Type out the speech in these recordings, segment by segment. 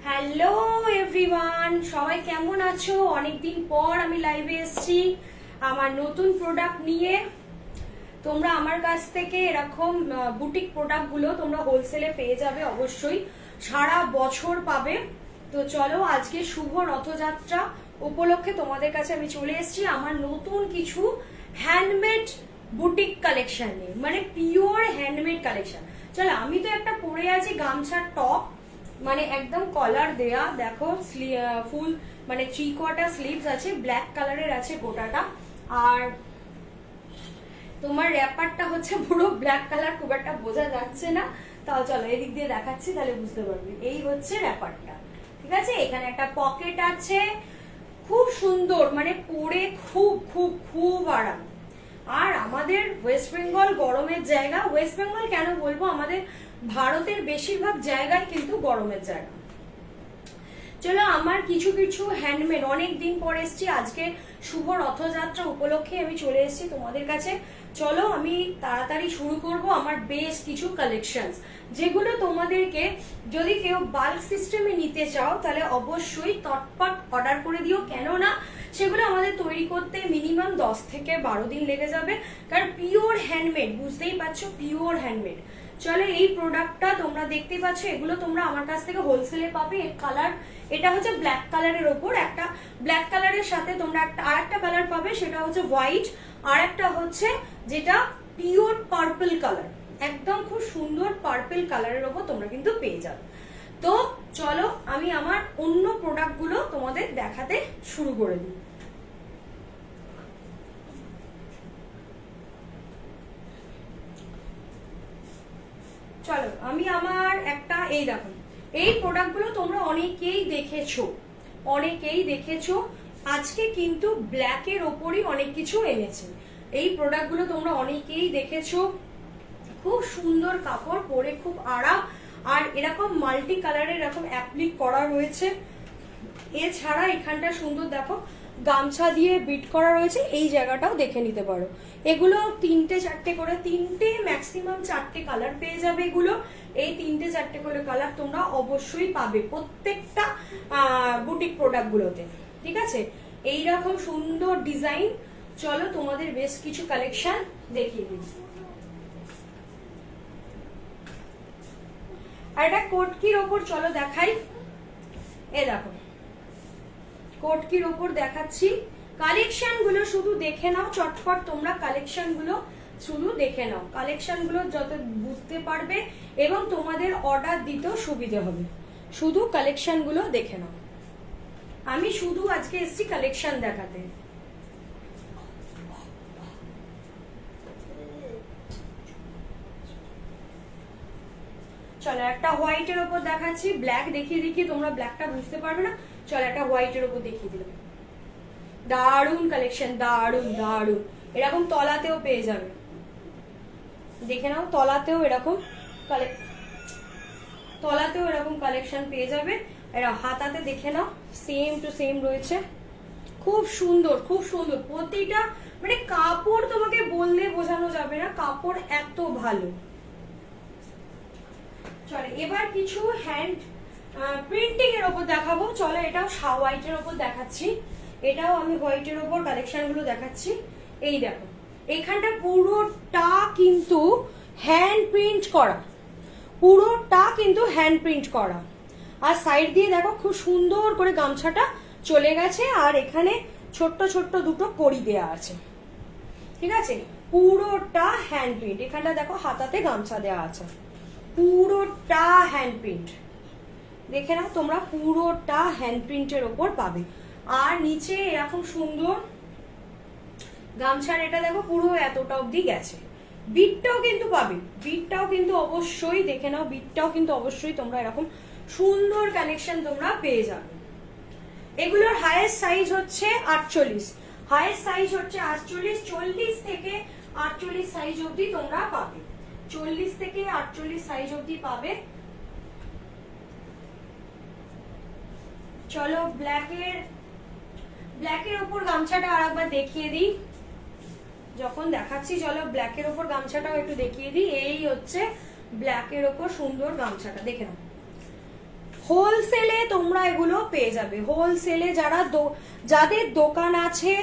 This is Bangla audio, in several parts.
হ্যালো এভরিওয়ান, সবাই কেমন আছো? অনেকদিন পর আমি লাইভে এসেছি আমার নতুন প্রোডাক্ট নিয়ে। তোমরা আমার কাছ থেকে এরকম বুটিক প্রোডাক্টগুলো তোমরা হোলসেলে পেয়ে যাবে, অবশ্যই সারা বছর পাবে। তো চলো, আজকে শুভ রথযাত্রা উপলক্ষে তোমাদের কাছে আমি চলে এসেছি আমার নতুন কিছু হ্যান্ডমেড বুটিক কালেকশন নিয়ে, মানে পিওর হ্যান্ডমেড কালেকশন। চলো, আমি তো একটা পরে আছি গামছার টপ, মানে একদম কলার দেয়া, দেখো ফুল মানে 3/4 স্লিভস আছে, ব্ল্যাক কালারের আছে গোটাটা। আর তোমার র্যাপারটা হচ্ছে পুরো ব্ল্যাক কালার, খুব একটা বোঝা যাচ্ছে না, তাও চলো এদিক দিয়ে দেখাচ্ছি তাহলে বুঝতে পারবে। এই হচ্ছে র্যাপারটা, ঠিক আছে। এখানে একটা পকেট আছে, খুব সুন্দর, মানে পরে খুব খুব খুব আরাম। আর আমাদের ওয়েস্ট বেঙ্গল গরমের জায়গা, ওয়েস্ট বেঙ্গল কেন বলবো, আমাদের ভারতের বেশিরভাগ জায়গায় কিন্তু গরমের জায়গা। চলো, আমার কিছু কিছু হ্যান্ডমেড, অনেক দিন পর এসেছি, আজকে শুভ রথযাত্রা উপলক্ষে আমি চলে এসেছি তোমাদের কাছে। চলো আমি তাড়াতাড়ি শুরু করব আমার বেশ কিছু কালেকশনস, যেগুলো তোমাদেরকে যদি কেউ বাল্ক সিস্টেমে নিতে চাও তাহলে অবশ্যই তটপট অর্ডার করে দিও, কেননা সেগুলো আমাদের তৈরি করতে মিনিমাম 10 থেকে 12 দিন লেগে যাবে, কারণ পিওর হ্যান্ডমেড, বুঝতেই পারছো, পিওর হ্যান্ডমেড। চলো, এই প্রোডাক্টটা তোমরা দেখতে পাচ্ছ, এগুলো তোমরা আমার কাছ থেকে হোলসেলে পাবে। এর কালার, এটা হচ্ছে ব্ল্যাক কালারের ওপর, একটা ব্ল্যাক কালারের সাথে তোমরা আর একটা কালার পাবে, সেটা হচ্ছে হোয়াইট, আর একটা হচ্ছে যেটা পিওর পার্পল কালার, একদম খুব সুন্দর পার্পল কালারের ওপর তোমরা কিন্তু পেয়ে যাবে। তো চলো আমি আমার অন্য প্রোডাক্টগুলো তোমাদের দেখাতে শুরু করে দিই। চলো, আমি আমার একটা, এই দেখো, এই প্রোডাক্টগুলো তোমরা অনেকেই দেখেছো। আজকে কিন্তু ব্ল্যাকের ওপরই অনেক কিছু এনেছে। এই প্রোডাক্টগুলো তোমরা অনেকেই দেখেছো, খুব সুন্দর কাপড়, পরে খুব আরাম, আর এরকম মাল্টি কালারের এরকম অ্যাপ্লিক করা রয়েছে। এছাড়া এখানটা সুন্দর দেখো গামছা দিয়ে বিট করা রয়েছে, এই জায়গাটাও দেখে নিতে পারো। এগুলো 3-4টে করে, 3টে ম্যাক্সিমাম 4টে কালার পেয়ে যাবে এগুলো। এই 3-4টে করে কালার তোমরা অবশ্যই পাবে প্রত্যেকটা বুটিক প্রোডাক্ট গুলোতে, ঠিক আছে। এইরকম সুন্দর ডিজাইন। চলো তোমাদের বেশ কিছু কালেকশন দেখিয়ে দিই। আর এটা কোটকির ওপর চলো দেখাই। এ দেখো, কোটকির ওপর দেখাচ্ছি। কালেকশন গুলো শুধু দেখে নাও চটপট, তোমরা কালেকশন গুলো শুধু দেখে নাও, কালেকশন গুলো যত বুঝতে পারবে এবং তোমাদের অর্ডার দিতেও সুবিধে হবে। শুধু কালেকশন গুলো দেখে নাও, আমি শুধু আজকে এসেছি কালেকশন দেখাতে। চলো একটা হোয়াইটের ওপর দেখাচ্ছি, ব্ল্যাক দেখিয়ে তোমরা ব্ল্যাকটা বুঝতে পারবে না। চলো একটা হোয়াইটের ওপর দেখিয়ে দিলাম, দারুন কালেকশন, দারুন দারুন। এরকম তলাতেও পেয়ে যাবে, দেখে নাও, তলাতেও এরকম কালেকশন পেয়ে যাবে। এরা হাতাতে দেখে নাও, সেম টু সেম রয়েছে, খুব সুন্দর খুব সুন্দর প্রতিটা, মানে কাপড় তোমাকে বললে বোঝানো যাবে না, কাপড় এত ভালো। চলো এবার কিছু হ্যান্ড প্রিন্টিং এর ওপর দেখাবো। চলো এটাও হোয়াইটের ওপর দেখাচ্ছি, এটাও আমি হোয়াইটের ওপর কালেকশন গুলো দেখাচ্ছি। এই দেখো, এখানটা পুরোটা কিন্তু হ্যান্ড প্রিন্ট করা, পুরোটা কিন্তু হ্যান্ড প্রিন্ট করা। আর সাইড দিয়ে দেখো খুব সুন্দর করে গামছাটা চলে গেছে, আর এখানে ছোট্ট ছোট্ট দুটো কড়ি দেয়া আছে, ঠিক আছে। পুরোটা হ্যান্ড প্রিন্ট, এখানটা দেখো হাতাতে গামছা দেওয়া আছে, পুরোটা হ্যান্ড প্রিন্ট, দেখে নাও তোমরা, পুরোটা হ্যান্ড প্রিন্টের ওপর পাবে। আর নিচে এরকম সুন্দর গামছার, এটা দেখো পুরো এতটা অবধি গেছে। বিটটাও কিন্তু পাবে, বিটটাও কিন্তু অবশ্যই দেখে নাও, বিটটাও কিন্তু অবশ্যই তোমরা এরকম সুন্দর কালেকশন তোমরা পেয়ে যাবে। এগুলোর হাইয়েস্ট সাইজ হচ্ছে 48, হাইয়েস্ট সাইজ হচ্ছে 48, 40 থেকে 48 সাইজ অবধি তোমরা পাবে, 40 থেকে 48 সাইজ অবধি পাবে। চলো ব্ল্যাকের ওপর গামছাটা আরেকবার দেখিয়ে দিই, যখন দেখাচ্ছি চলো ব্ল্যাকের ওপর গামছাটাও একটু দেখিয়ে দিই। এই হচ্ছে ব্ল্যাকের ওপর সুন্দর গামছাটা, দেখে নাও, হোলসেলে তোমরা এগুলো পেয়ে যাবে। হোলসেলে যাদের দোকান আছে,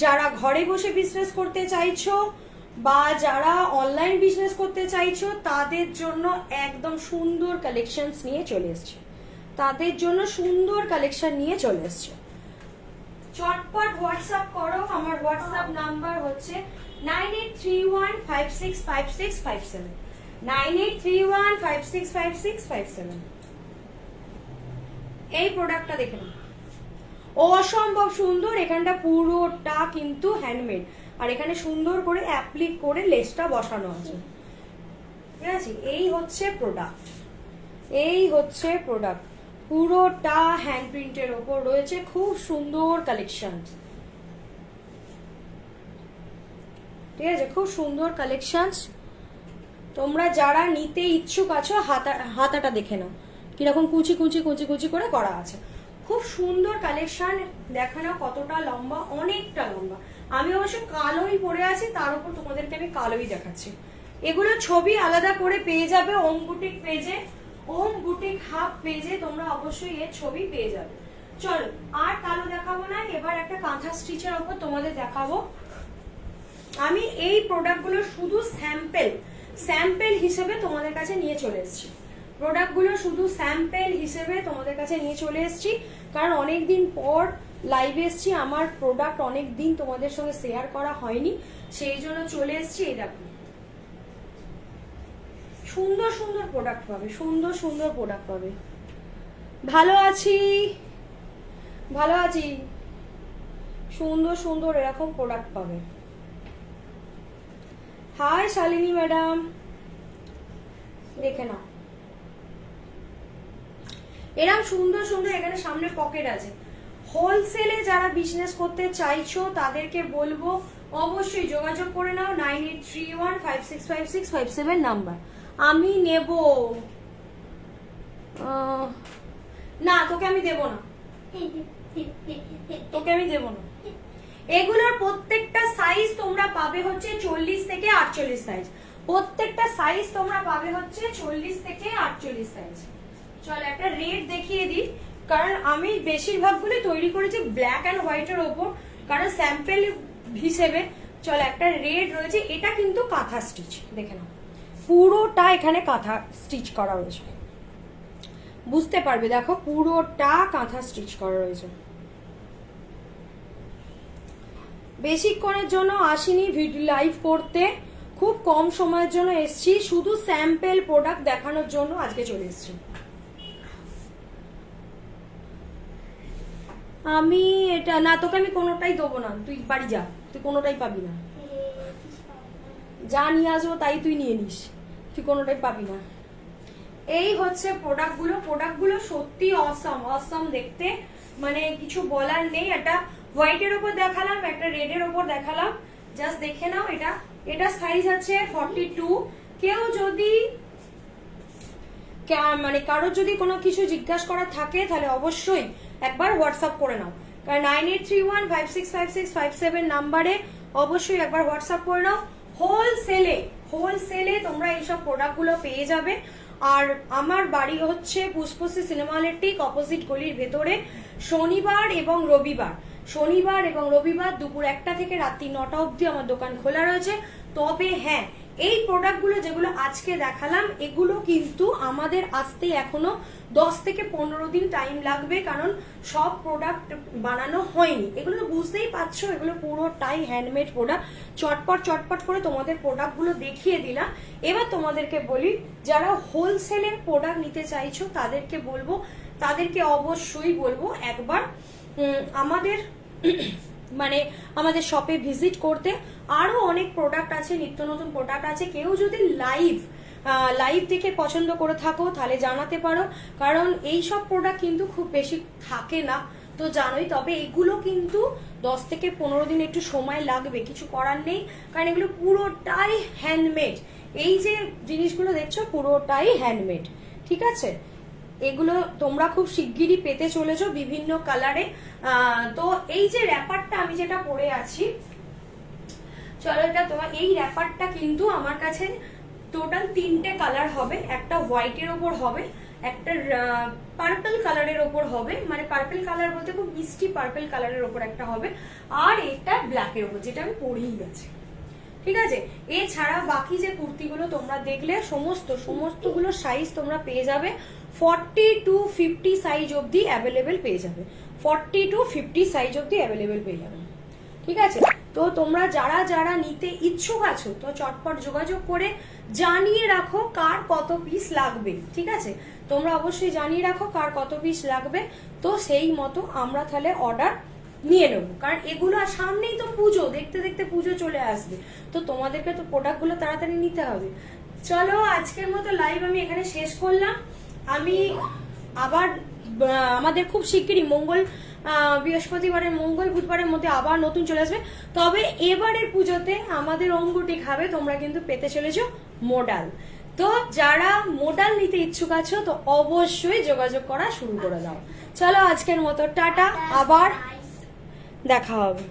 যারা ঘরে বসে বিজনেস করতে চাইছো বা যারা অনলাইন বিজনেস করতে চাইছো, তাদের জন্য একদম সুন্দর কালেকশনস নিয়ে চলে এসছে। তাদের জন্য সুন্দর কালেকশন নিয়ে চলে এসছে। চটপট হোয়াটসঅ্যাপ করো। আমার হোয়াটসঅ্যাপ নাম্বার হচ্ছে 9831565657, 9831565657। এই প্রোডাক্টটা দেখে নাও, অসম্ভব সুন্দর। এখানটা পুরোটা কিন্তু হ্যান্ডমেড, আর এখানে সুন্দর করে অ্যাপ্লিক করে লেসটা বসানো আছে। ঠিক আছে, এই হচ্ছে প্রোডাক্ট, এই হচ্ছে প্রোডাক্ট। পুরোটা হ্যান্ড প্রিন্টের ওপর রয়েছে, খুব সুন্দর কালেকশন। ঠিক আছে, খুব সুন্দর কালেকশন। তোমরা যারা নিতে ইচ্ছুক আছো, হাতাটা দেখে নাও কিরকম কুচি কুচি কুচি কুচি করে করা আছে। খুব সুন্দর কালেকশন। দেখো না কতটা লম্বা, অনেকটা লম্বা। আমি অবশ্য কালোই পরে আছি, তার উপর তোমাদেরকে আমি কালোই দেখাচ্ছি। এগুলো ছবি আলাদা করে পেয়ে যাবে ওম বুটিক পেজে, ওম বুটিক হাব পেজে তোমরা অবশ্যই এর ছবি পেয়ে যাবে। চলো, আর কালো দেখাবো না, এবার একটা কাঁথা স্টিচের ওপর তোমাদের দেখাবো। আমি এই প্রোডাক্টগুলো শুধু স্যাম্পেল হিসেবে তোমাদের কাছে নিয়ে চলে এসেছি। প্রোডাক্টগুলো শুধু স্যাম্পেল হিসেবে তোমাদের কাছে নিয়ে চলে এসেছি, কারণ অনেকদিন পর লাইভে এসেছি, আমার প্রোডাক্ট অনেকদিন তোমাদের সঙ্গে শেয়ার করা হয়নি, সেই জন্য চলে এসেছি। এই দেখো, সুন্দর সুন্দর প্রোডাক্ট পাবে, সুন্দর সুন্দর প্রোডাক্ট পাবে। ভালো আছি, ভালো আছি। সুন্দর সুন্দর এরকম প্রোডাক্ট পাবে। হাই শালিনী ম্যাডাম, দেখে নাও এরকম সুন্দর সুন্দর। এখানে সামনে পকেট আছে। হোলসেলে যারা বিজনেস করতে চাইছো তাদেরকে বলবো অবশ্যই যোগাযোগ করে নাও 9831565657 নাম্বার। আমি নেব না, তোকে আমি দেব না, তোকে আমি দেব না। এগুলোর প্রত্যেকটা সাইজ তোমরা পাবে হচ্ছে 40 থেকে 48 সাইজ। প্রত্যেকটা সাইজ তোমরা পাবে হচ্ছে 40 থেকে 48 সাইজ। চল একটা রেড দেখিয়ে দিই, কারণ আমি বেশিরভাগগুলো তৈরি করেছি ব্ল্যাক অ্যান্ড হোয়াইটের ওপর, কারণ স্যাম্পেল হিসেবে। চল একটা রেড রয়েছে, এটা কিন্তু কাঁথা স্টিচ, দেখে নাও পুরোটা এখানে কাঁথা স্টিচ করা রয়েছে, বুঝতে পারবে। দেখো পুরোটা কাঁথা স্টিচ করা রয়েছে। বেশিক্ষণের জন্য আসিনি ভিডিও লাইভ করতে, খুব কম সময়ের জন্য এসছি, শুধু স্যাম্পেল প্রোডাক্ট দেখানোর জন্য আজকে চলে এসছি। আমি এটা না, তোকে আমি কোনোটাই দেবো না, তুই বাড়ি যা, তুই কোনোটাই পাবি না। যা নিয়ে আসবো তাই তুই নিয়ে নিস, তুই কোনোটাই পাবি না। এই হচ্ছে প্রোডাক্টগুলো। প্রোডাক্টগুলো সত্যি অসম অসম দেখতে, মানে কিছু বলার নেই। একটা হোয়াইটের ওপর দেখালাম, একটা রেডের ওপর দেখালাম, জাস্ট দেখে নাও। এটা সাইজ আছে 42। কেউ যদি মানে কারোর যদি কোনো কিছু জিজ্ঞাসা করার থাকে তাহলে অবশ্যই একবার হোয়াটসঅ্যাপ করে নাও, কারণ 9831565657 নাম্বারে অবশ্যই একবার হোয়াটসঅ্যাপ করে নাও। হোলসেলে তোমরা এইসব প্রোডাক্টগুলো পেয়ে যাবে। আর আমার বাড়ি হচ্ছে পুষ্পশ্রী সিনেমা হলের ঠিক অপোজিট গলির ভেতরে। শনিবার এবং রবিবার দুপুর 1টা থেকে রাত্রি 9টা অবধি আমার দোকান খোলা রয়েছে। তবে হ্যাঁ, এই প্রোডাক্টগুলো যেগুলো আজকে দেখালাম, এগুলো কিন্তু আমাদের আসতে এখনো 10 থেকে 15 দিন টাইম লাগবে, কারণ সব প্রোডাক্ট বানানো হয়নি। এগুলো তো বুঝতেই পারছো, এগুলো পুরোটাই হ্যান্ডমেড প্রোডাক্ট। চটপট করে তোমাদের প্রোডাক্টগুলো দেখিয়ে দিলাম। এবার তোমাদেরকে বলি, যারা হোলসেলের প্রোডাক্ট নিতে চাইছো তাদেরকে অবশ্যই বলবো একবার আমাদের শপে ভিজিট করতে। আরো অনেক প্রোডাক্ট আছে, নিত্য নতুন প্রোডাক্ট আছে। কেউ যদি লাইভ দেখে পছন্দ করে থাকো তাহলে জানাতে পারো, কারণ এই সব প্রোডাক্ট কিন্তু খুব বেশি থাকে না তো জানোই। তবে এগুলো কিন্তু 10 থেকে 15 দিন একটু সময় লাগবে, কিছু করার নেই, কারণ এগুলো পুরোটাই হ্যান্ডমেড। এই যে জিনিসগুলো দেখছো পুরোটাই হ্যান্ডমেড, ঠিক আছে। এগুলো তোমরা খুব শিগগিরই পেতে চলেছো বিভিন্ন কালারে। তো এই যে র্যাপারটা আমি যেটা পরে আছি, চলো এটা তোমার, এই র্যাপারটা কিন্তু আমার কাছে টোটাল 3টে কালার হবে। একটা হোয়াইটের ওপর হবে, একটা পার্পল কালারের ওপর হবে, মানে পার্পল কালার বলতে খুব মিষ্টি পার্পল কালারের ওপর একটা হবে, আর এটা ব্ল্যাকের ওপর, যেটা আমি পরেই গেছি। ঠিক আছে, এছাড়া বাকি যে কুর্তিগুলো তোমরা দেখলে সমস্তগুলো সাইজ তোমরা পেয়ে যাবে 40 to 50 সাইজ অবধি অ্যাভেলেবেল পেয়ে যাবে, 40 to 50 সাইজ অবধি অ্যাভেলেবেল পেয়ে যাবে। ঠিক আছে, তো তোমরা যারা যারা নিতে ইচ্ছুক আছো তো চটপট যোগাযোগ করে জানিয়ে রাখো কার কত পিস লাগবে। ঠিক আছে, তোমরা অবশ্যই জানিয়ে রাখো কার কত পিস লাগবে, তো সেই মতো আমরা তাহলে অর্ডার নিয়ে নেবো। কারণ এগুলো আর সামনেই তো পুজো, দেখতে দেখতে পুজো চলে আসবে, তো তোমাদেরকে তো প্রোডাক্টগুলো তাড়াতাড়ি নিতে হবে। চলো আজকের মতো লাইভ আমি এখানে শেষ করলাম। আমি আবার আমাদের খুব শিগগিরই বৃহস্পতিবারের মঙ্গল বুধবারের মধ্যে আবার নতুন চলে আসবে। তবে এবারের পুজোতে আমাদের অঙ্গুটি খাবে তোমরা কিন্তু পেতে চলেছো মোডাল। তো যারা মোডাল নিতে ইচ্ছুক আছো তো অবশ্যই যোগাযোগ করা শুরু করে দাও। চলো আজকের মতো টাটা, আবার দেখা হবে।